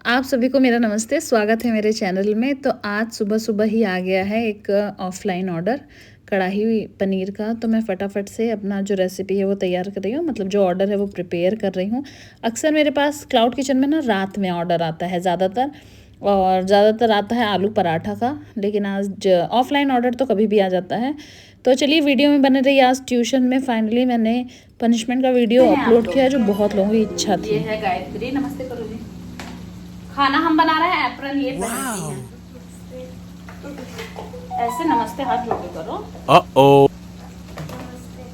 आप सभी को मेरा नमस्ते, स्वागत है मेरे चैनल में। तो आज सुबह सुबह ही आ गया है एक ऑफलाइन ऑर्डर कढ़ाई पनीर का। तो मैं फटाफट से अपना जो रेसिपी है वो तैयार कर रही हूँ, मतलब जो ऑर्डर है वो प्रिपेयर कर रही हूँ। अक्सर मेरे पास क्लाउड किचन में ना रात में ऑर्डर आता है ज़्यादातर, और ज़्यादातर आता है आलू पराठा का, लेकिन आज ऑफलाइन ऑर्डर तो कभी भी आ जाता है। तो चलिए वीडियो में बने रही। आज ट्यूशन में फाइनली मैंने पनिशमेंट का वीडियो अपलोड किया है, जो बहुत लोगों की इच्छा थी। ये है गायत्री, नमस्ते करो जी। खाना हम बना रहे हैं, एप्रन ये पहनती हैं। ऐसे नमस्ते हाथ जोड़ के करो।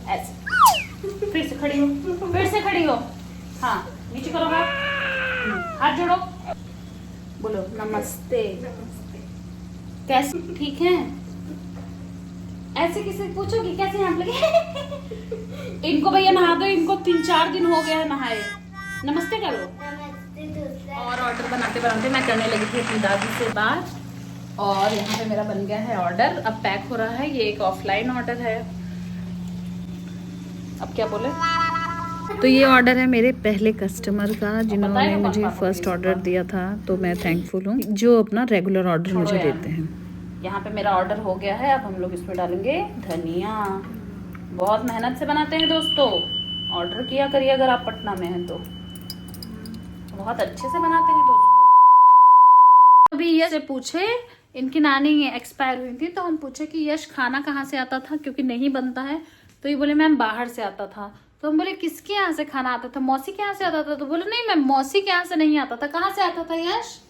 ऐसे फिर से खड़ी हो, फिर से खड़ी हो। हाँ, नीचे करो हाथ जोड़ो, बोलो नमस्ते। कैसे, ठीक है? ऐसे किसी पूछोगी कैसे आप लगे? इनको भैया नहा दो, इनको 3-4 दिन हो गए हैं नहाए। नमस्ते करो। और ऑर्डर बनाते बनाते मैं करने लगी थी अपनी दादी से बात, और यहाँ पे मेरा बन गया है ऑर्डर, अब पैक हो रहा है। ये एक ऑफलाइन ऑर्डर है। अब क्या बोले? तो ये ऑर्डर है मेरे पहले कस्टमर का, जिन्होंने मुझे फर्स्ट ऑर्डर दिया था। तो मैं थैंकफुल हूँ, जो अपना रेगुलर ऑर्डर मुझे देते हैं। यहाँ पे मेरा ऑर्डर हो गया है। अब हम लोग इसमें डालेंगे धनिया। बहुत मेहनत से बनाते हैं दोस्तों, ऑर्डर किया करिए अगर आप पटना में हैं तो। बहुत अच्छे से बनाते हैं दोस्तों। अभी यश से पूछे, इनकी नानी एक्सपायर हुई थी, तो हम पूछे कि यश खाना कहाँ से आता था, क्योंकि नहीं बनता है। तो ये बोले मैम बाहर से आता था। तो हम बोले किसके यहाँ से खाना आता था? मौसी के यहाँ से आता था? तो बोले नहीं मैम, मौसी के यहाँ से नहीं आता था। कहाँ से आता था यश?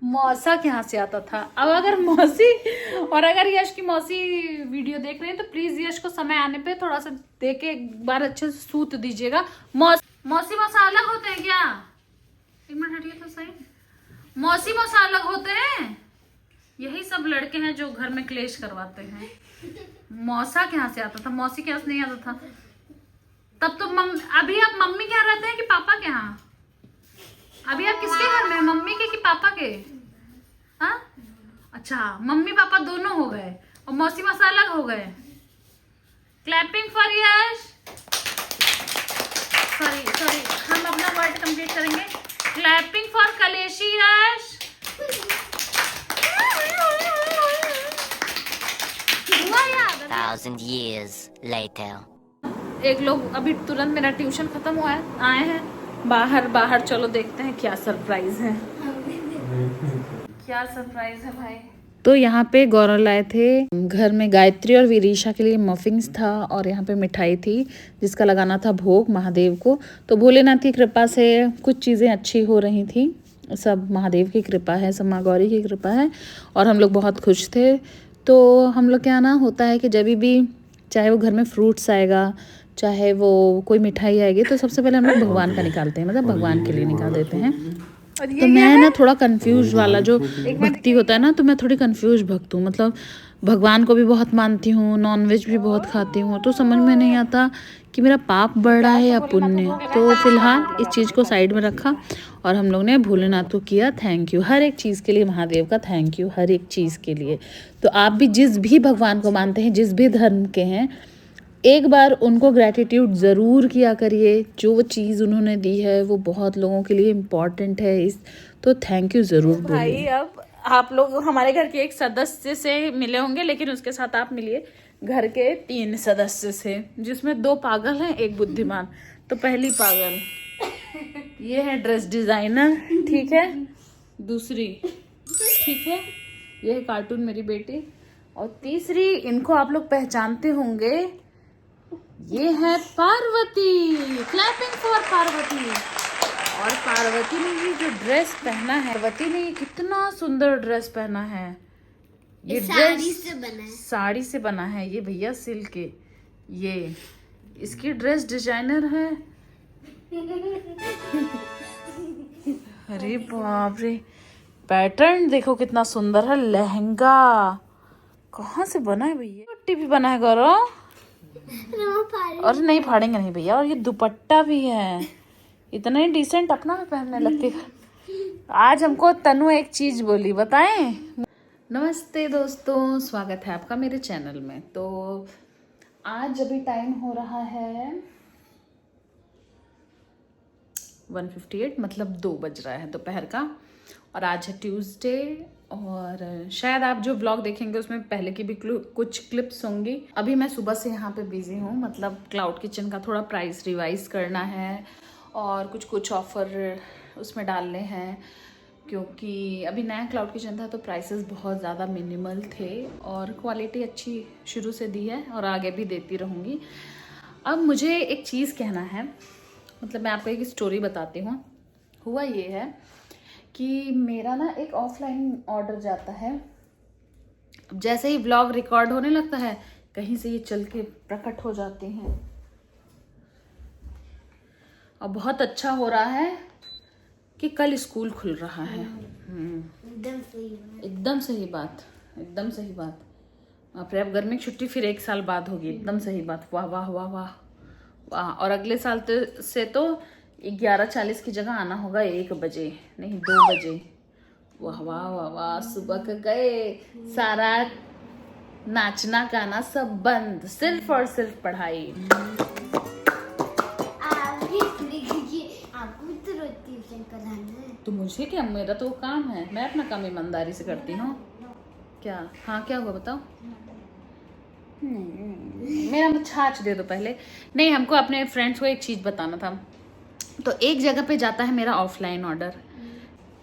मौसा के यहाँ से आता था। अब अगर मौसी, और अगर यश की मौसी वीडियो देख रहे हैं तो प्लीज यश को समय आने पे थोड़ा सा देके एक बार अच्छे से सूत दीजिएगा। मौसी मौसा अलग होते हैं क्या? एक मिनट हटिए तो सही। मौसी मौसा अलग होते हैं? यही सब लड़के हैं जो घर में क्लेश करवाते हैं। मौसा के यहाँ से आता था, मौसी के यहाँ से नहीं आता था। तब तो अभी आप मम्मी के यहाँ रहते हैं कि पापा के यहाँ? अभी आप किसके घर में, मम्मी के कि पापा के? हाँ, अच्छा, मम्मी पापा दोनों हो गए और मौसी मौसा अलग हो गए। Clapping for Yash. सॉरी, हम अपना वर्ड कंप्लीट करेंगे। क्लैपिंग फॉर कलेशी यश। Thousand years later. एक लोग अभी तुरंत मेरा ट्यूशन खत्म हुआ है, आए हैं बाहर। चलो देखते हैं क्या सरप्राइज है। क्या सरप्राइज है भाई? तो यहाँ पे गौरव लाए थे घर में गायत्री और विरीशा के लिए मफिन्स था, और यहाँ पे मिठाई थी जिसका लगाना था भोग महादेव को। तो भोलेनाथ की कृपा से कुछ चीज़ें अच्छी हो रही थी, सब महादेव की कृपा है, सब माँ गौरी की कृपा है, और हम लोग बहुत खुश थे। तो हम लोग क्या ना होता है कि जब भी चाहे वो घर में फ्रूट्स आएगा, चाहे वो कोई मिठाई आएगी, तो सबसे पहले हम लोग भगवान का निकालते हैं, मतलब भगवान के लिए निकाल देते हैं। तो मैं ना थोड़ा कंफ्यूज वाला जो भक्ति होता है ना, तो मैं थोड़ी कंफ्यूज भक्त हूँ। मतलब भगवान को भी बहुत मानती हूँ, नॉनवेज भी बहुत खाती हूँ, तो समझ में नहीं आता कि मेरा पाप बढ़ रहा है या पुण्य। तो फिलहाल इस चीज़ को साइड में रखा, और हम लोग ने भोलेनाथ को किया थैंक यू हर एक चीज़ के लिए, महादेव का थैंक यू हर एक चीज़ के लिए। तो आप भी जिस भी भगवान को मानते हैं, जिस भी धर्म के हैं, एक बार उनको ग्रैटिट्यूड ज़रूर किया करिए। जो वो चीज़ उन्होंने दी है वो बहुत लोगों के लिए इम्पॉर्टेंट है, इस तो थैंक यू ज़रूर बोलिए। अब आप लोग हमारे घर के एक सदस्य से मिले होंगे, लेकिन उसके साथ आप मिलिए घर के 3 सदस्य से, जिसमें 2 पागल हैं, 1 बुद्धिमान। तो पहली पागल ये है ड्रेस डिजाइनर, ठीक है। दूसरी, ठीक है, ये है कार्टून मेरी बेटी। और तीसरी, इनको आप लोग पहचानते होंगे, ये है पार्वती। Clapping for Parvati. और पार्वती ने ये जो ड्रेस पहना है, पार्वती ने ये कितना सुंदर ड्रेस पहना है। ये साड़ी से बना है। साड़ी से बना है ये भैया, सिल्क के। ये इसकी ड्रेस डिजाइनर है। अरे बाप रे, पैटर्न देखो कितना सुंदर है। लहंगा कहाँ से बना है भैया? पट्टी भी बना है गौरव, और नहीं फाड़ेंगे नहीं भैया। और ये दुपट्टा भी है, इतना ही डिसेंट अपना में पहनने लगती है। आज हमको तनु एक चीज बोली, बताएं? नमस्ते दोस्तों, स्वागत है आपका मेरे चैनल में। तो आज अभी टाइम हो रहा है 1:58 मतलब 2 बज रहा है दोपहर का। और आज है ट्यूसडे और शायद आप जो व्लॉग देखेंगे उसमें पहले की भी कुछ क्लिप्स होंगी। अभी मैं सुबह से यहाँ पे बिजी हूँ, मतलब क्लाउड किचन का थोड़ा प्राइस रिवाइज करना है और कुछ ऑफर उसमें डालने हैं, क्योंकि अभी नया क्लाउड किचन था तो प्राइसेस बहुत ज़्यादा मिनिमल थे और क्वालिटी अच्छी शुरू से दी है और आगे भी देती रहूँगी। अब मुझे एक चीज़ कहना है, मतलब मैं आपको एक स्टोरी बताती हूँ। हुआ ये है कि मेरा ना एक ऑफलाइन ऑर्डर जाता है, जैसे ही व्लॉग रिकॉर्ड होने लगता है कहीं से ये चल के प्रकट हो जाते हैं और बहुत अच्छा हो रहा है कि कल स्कूल खुल रहा है। एकदम सही बात, एकदम सही बात। बाप रे, अब गर्मी की छुट्टी फिर 1 साल बाद होगी। एकदम सही बात। वाह वाह वाह वाह वाह। और अगले साल से तो 11:40 की जगह आना होगा 1 बजे, नहीं 2 बजे। वाह वाह वाह वाह। सुबह का गए, सारा नाचना गाना सब बंद, सिर्फ और सिर्फ पढ़ाई। तो मुझे क्या, मेरा तो काम है, मैं अपना काम ईमानदारी से करती हूँ। क्या? हाँ क्या हुआ बताओ। मेरा छाछ दे दो पहले। नहीं, हमको अपने फ्रेंड्स को एक चीज़ बताना था। तो एक जगह पे जाता है मेरा ऑफलाइन ऑर्डर,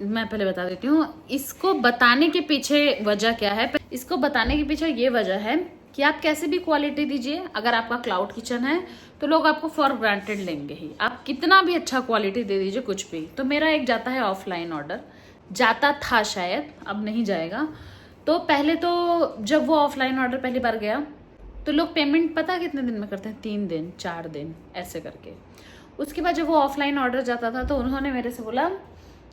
मैं पहले बता देती हूँ। इसको बताने के पीछे वजह क्या है, इसको बताने के पीछे ये वजह है कि आप कैसे भी क्वालिटी दीजिए, अगर आपका क्लाउड किचन है तो लोग आपको फॉर ग्रांटेड लेंगे ही। आप कितना भी अच्छा क्वालिटी दे दीजिए कुछ भी। तो मेरा एक जाता है ऑफलाइन ऑर्डर, जाता था शायद, अब नहीं जाएगा। तो पहले तो जब वो ऑफलाइन ऑर्डर पहली बार गया तो लोग पेमेंट पता कितने दिन में करते हैं, 3 दिन 4 दिन ऐसे करके। उसके बाद जब वो ऑफलाइन ऑर्डर जाता था तो उन्होंने मेरे से बोला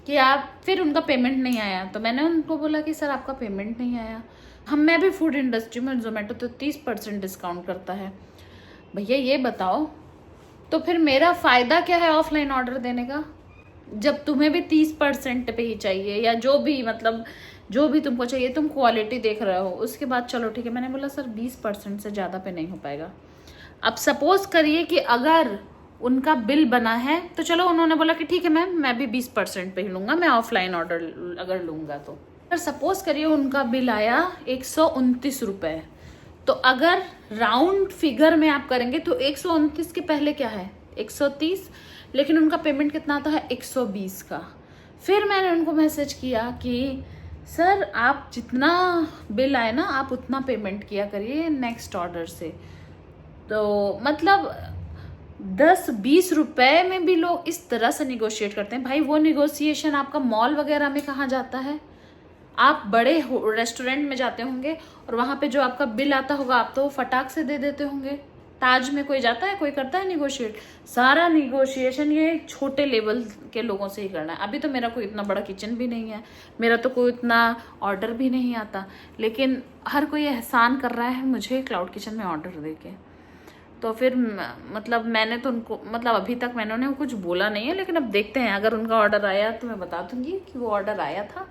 कि आप, फिर उनका पेमेंट नहीं आया। तो मैंने उनको बोला कि सर आपका पेमेंट नहीं आया। मैं भी फूड इंडस्ट्री में, जोमेटो तो 30% डिस्काउंट करता है। भैया ये बताओ, तो फिर मेरा फ़ायदा क्या है ऑफलाइन ऑर्डर देने का, जब तुम्हें भी 30% पे ही चाहिए, या जो भी, मतलब जो भी तुमको चाहिए, तुम क्वालिटी देख रहे हो। उसके बाद चलो ठीक है, मैंने बोला सर 20% से ज़्यादा पे नहीं हो पाएगा। अब सपोज करिए कि अगर उनका बिल बना है तो चलो, उन्होंने बोला कि ठीक है मैम, मैं भी 20% पे ही लूँगा, मैं ऑफलाइन ऑर्डर अगर लूँगा तो। अगर सपोज करिए उनका बिल आया 129 रुपये, तो अगर राउंड फिगर में आप करेंगे तो 129 के पहले क्या है, 130, लेकिन उनका पेमेंट कितना आता है, 120 का। फिर मैंने उनको मैसेज किया कि सर आप जितना बिल आए ना, आप उतना पेमेंट किया करिए नेक्स्ट ऑर्डर से। तो मतलब 10-20 रुपए में भी लोग इस तरह से निगोशिएट करते हैं। भाई वो निगोशिएशन आपका मॉल वगैरह में कहाँ जाता है? आप बड़े रेस्टोरेंट में जाते होंगे और वहाँ पे जो आपका बिल आता होगा आप तो फटाक से दे देते होंगे। ताज में कोई जाता है, कोई करता है निगोशिएट? सारा निगोशिएशन ये छोटे लेवल के लोगों से ही करना है। अभी तो मेरा कोई इतना बड़ा किचन भी नहीं है, मेरा तो कोई इतना ऑर्डर भी नहीं आता, लेकिन हर कोई एहसान कर रहा है मुझे क्लाउड किचन में ऑर्डर दे के। तो फिर मतलब मैंने तो उनको, मतलब अभी तक मैंने उन्हें कुछ बोला नहीं है, लेकिन अब देखते हैं, अगर उनका ऑर्डर आया तो मैं बता दूंगी कि वो ऑर्डर आया था,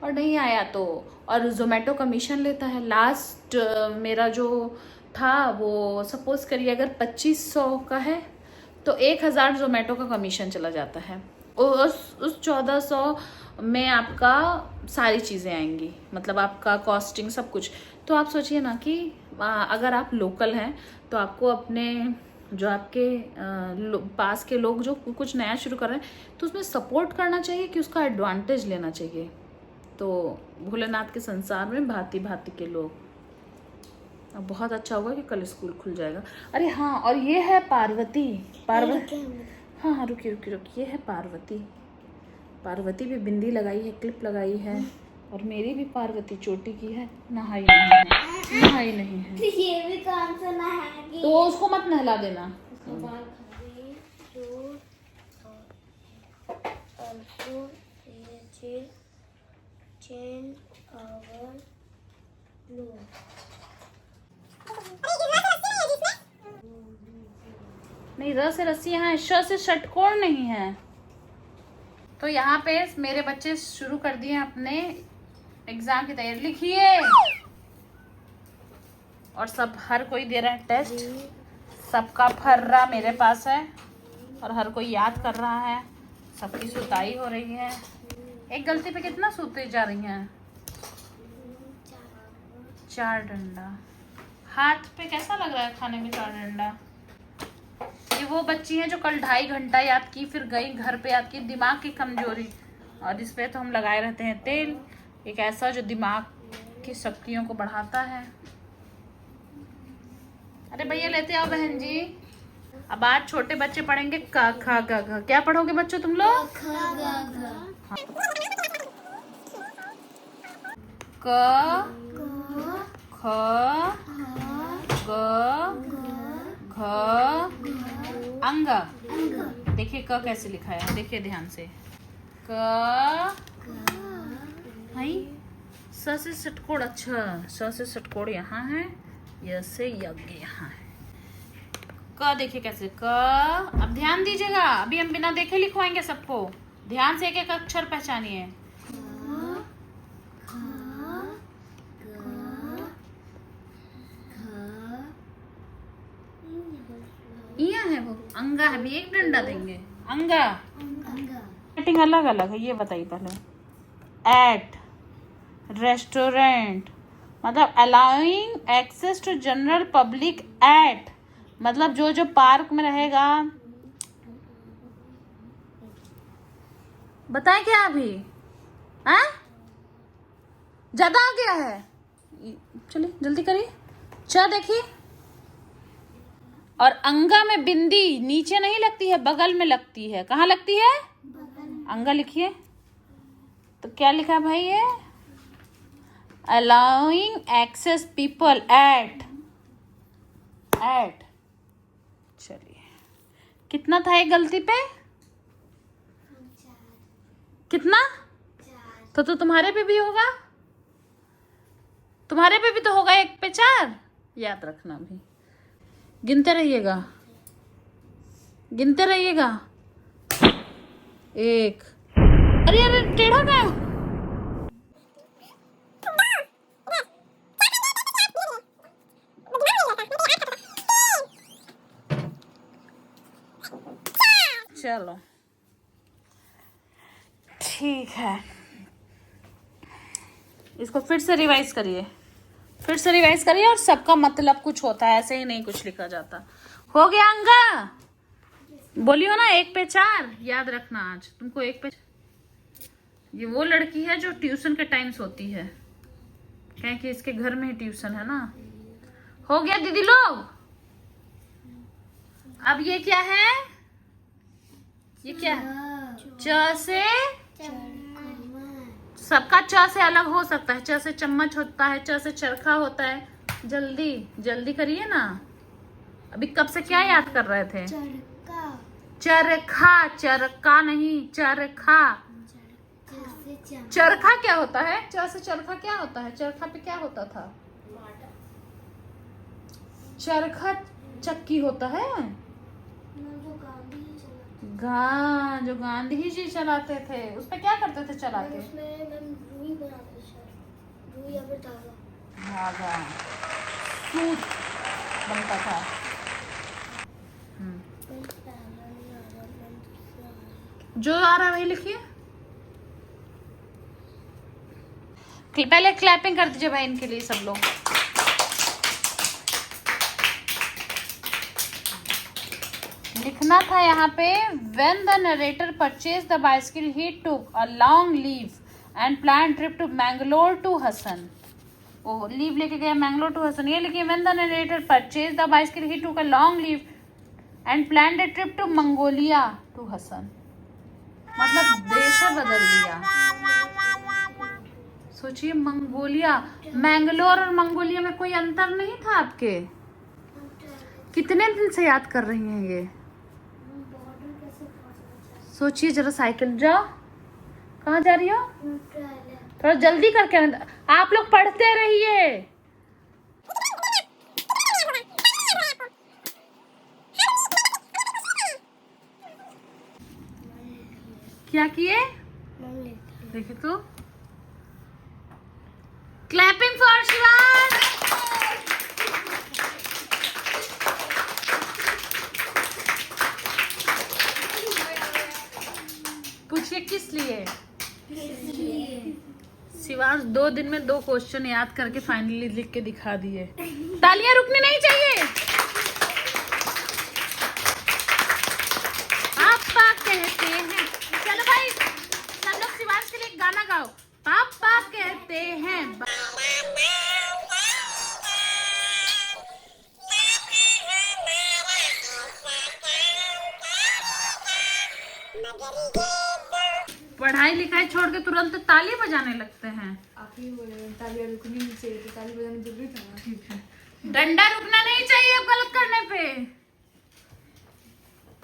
और नहीं आया तो। और जोमेटो कमीशन लेता है। लास्ट मेरा जो था वो सपोज करिए अगर 2500 का है तो 1000 जोमेटो का कमीशन चला जाता है। उस 1400 में आपका सारी चीज़ें आएंगी, मतलब आपका कॉस्टिंग सब कुछ। तो आप सोचिए ना कि अगर आप लोकल हैं तो आपको अपने जो आपके पास के लोग जो कुछ नया शुरू कर रहे हैं तो उसमें सपोर्ट करना चाहिए कि उसका एडवांटेज लेना चाहिए। तो भोलेनाथ के संसार में भांति भांति के लोग। अब बहुत अच्छा होगा कि कल स्कूल खुल जाएगा। अरे हाँ, और ये है पार्वती। हाँ हाँ रुकिए, ये है पार्वती। पार्वती भी बिंदी लगाई है, क्लिप लगाई है, और मेरी भी पार्वती चोटी की है। नहाई नहीं है। तो ये भी कौन सा नहाएगी? तो उसको मत नहला देना। नहीं, र से रस्सी यहाँ, श से षटकोण नहीं है। तो यहाँ पे मेरे बच्चे शुरू कर दिए अपने एग्जाम की तैयारी। लिखिए, और सब हर कोई दे रहा है टेस्ट। सबका फर्रा मेरे पास है और हर कोई याद कर रहा है। सबकी सुताई हो रही है। एक गलती पे कितना सूते जा रही हैं? 4 डंडा। हाथ पे कैसा लग रहा है खाने में 4 डंडा? ये वो बच्ची हैं जो कल 2.5 घंटा याद की, फिर गई घर पे याद की, दिमाग की कमजोरी। और इस पे तो हम लगाए रहते हैं तेल, एक ऐसा जो दिमाग की शक्तियों को बढ़ाता है। अरे भैया लेते आओ बहन जी। अब आज छोटे बच्चे पढ़ेंगे क ख ग घ। क्या पढ़ोगे बच्चों तुम लोग? क ख ग घ अंग। देखिए क कैसे लिखा है, देखिए ध्यान से। क भाई स से षटकोण, अच्छा स से षटकोण यहाँ है, य से यज्ञ यहाँ है। क देखिए कैसे क। अब ध्यान दीजिएगा, अभी हम बिना देखे लिखवाएंगे सबको। ध्यान से एक एक अक्षर पहचानिए। इया है वो, अंगा है भी, एक डंडा देंगे अंगा। रेटिंग अलग अलग है, ये बताइए पहले। एट रेस्टोरेंट मतलब allowing access to general public at, मतलब जो जो पार्क में रहेगा। बताएं क्या अभी? हैं? ज्यादा आ गया है, चलिए जल्दी करिए। च देखिए, और अंगा में बिंदी नीचे नहीं लगती है, बगल में लगती है। कहाँ लगती है? अंगा लिखिए तो क्या लिखा है भाई? ये अलाउइंग एक्सेस पीपल एट। चलिए कितना था एक गलती पे? कितना? तो तुम्हारे पे भी होगा, तुम्हारे पे भी तो होगा 1 पे 4। याद रखना भी, गिनते रहिएगा, गिनते रहिएगा। 1। अरे अरे टेढ़ा का चलो ठीक है, इसको फिर से रिवाइज करिए, फिर से रिवाइज करिए। और सबका मतलब कुछ होता है, ऐसे ही नहीं कुछ लिखा जाता। हो गया अंगा? बोलियो ना 1 पे 4। याद रखना आज तुमको 1 पे। ये वो लड़की है जो ट्यूशन के टाइम सोती है, क्या कि इसके घर में ही ट्यूशन है ना। हो गया दीदी लोग? अब ये क्या है? ये क्या है? च से, सबका च से अलग हो सकता है। च से चम्मच होता है, च से चरखा होता है। जल्दी जल्दी करिए ना, अभी कब से क्या याद कर रहे थे? चरखा, चरखा नहीं, चरखा। चरखा क्या होता है? च से चरखा क्या होता है? चरखा पे क्या होता था? चरखा चक्की होता है। जो गांधी जी चलाते थे, उस पे क्या करते थे चला के? धागा, सूत बनता था। जो आ रहा है वही लिखिए। पहले क्लैपिंग कर दीजिए भाई इनके लिए सब लोग। लिखना था यहाँ पे, when the narrator purchased the bicycle he took a long leave and planned trip to Mangalore to Hassan। वो लीव लेके गया मैंगलोर टू हसन। ये लिखिए when the narrator purchased the bicycle he took a long leave and planned a trip to Mongolia to Hassan। मतलब देश बदल दिया। सोचिए मंगोलिया, मैंगलोर और मंगोलिया में कोई अंतर नहीं था आपके? कितने दिन से याद कर रही हैं ये? सोचिए जरा, साइकिल जाओ। कहाँ जा रही हो? थोड़ा जल्दी करके, आप लोग पढ़ते रहिए। क्या किए? देखिए तो, क्लैपिंग फॉर शिवान। किस लिए? शिवांश 2 दिन में 2 क्वेश्चन याद करके फाइनली लिख के दिखा दिए। तालियां रुकनी नहीं चाहिए। पापा कहते हैं, चलो भाई सब लोग शिवांश के लिए एक गाना गाओ। पापा कहते हैं पढ़ाई लिखाई छोड़ के तुरंत ताली बजाने लगते हैं। आप ही बोले तालियां रुकनी नहीं चाहिए, तो ताली बजाना जरूरी था ना। ठीक है, डंडा रुकना नहीं चाहिए अब गलत करने पे।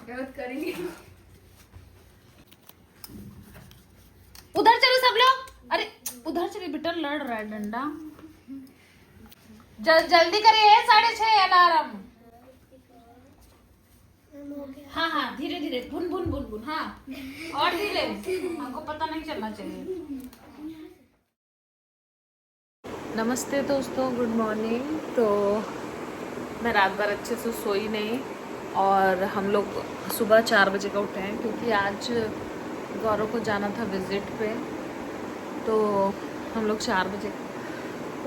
गलत करेंगे। उधर चलो सब लोग। अरे उधर चलिए बेटा, लड़ रहा है डंडा। जल्दी करिए, 6:30 अलार्म। हाँ हाँ, धीरे धीरे, बुन बुन बुन बुन। हाँ और धीरे, हमको पता नहीं चलना चाहिए। नमस्ते दोस्तों, गुड मॉर्निंग। तो मैं रात भर अच्छे से सोई नहीं और हम लोग सुबह 4 बजे का उठे हैं क्योंकि आज गौरव को जाना था विजिट पे। तो हम लोग 4 बजे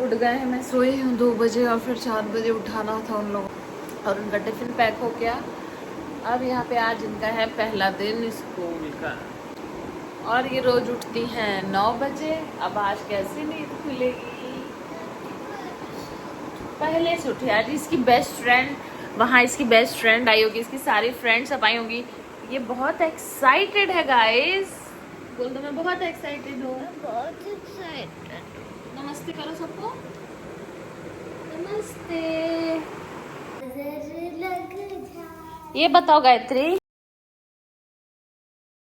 उठ गए हैं। मैं सोई हूँ 2 बजे और फिर 4 बजे उठाना था उन लोग और उनका टिफ़िन पैक हो गया। अब यहाँ पे आज इनका है पहला दिन स्कूल का और ये रोज उठती हैं 9 बजे। अब आज कैसे नींद खुलेगी? पहले से उठी। आज इसकी बेस्ट फ्रेंड, वहाँ इसकी बेस्ट फ्रेंड आई होगी, इसकी सारी फ्रेंड्स अब आई होंगी। ये बहुत एक्साइटेड है गाइस। बोल दो मैं बहुत एक्साइटेड हूँ। बहुत एक्साइटेड। नमस्ते करो सबको। नमस्ते। नजर लग जा। ये बताओ गायत्री,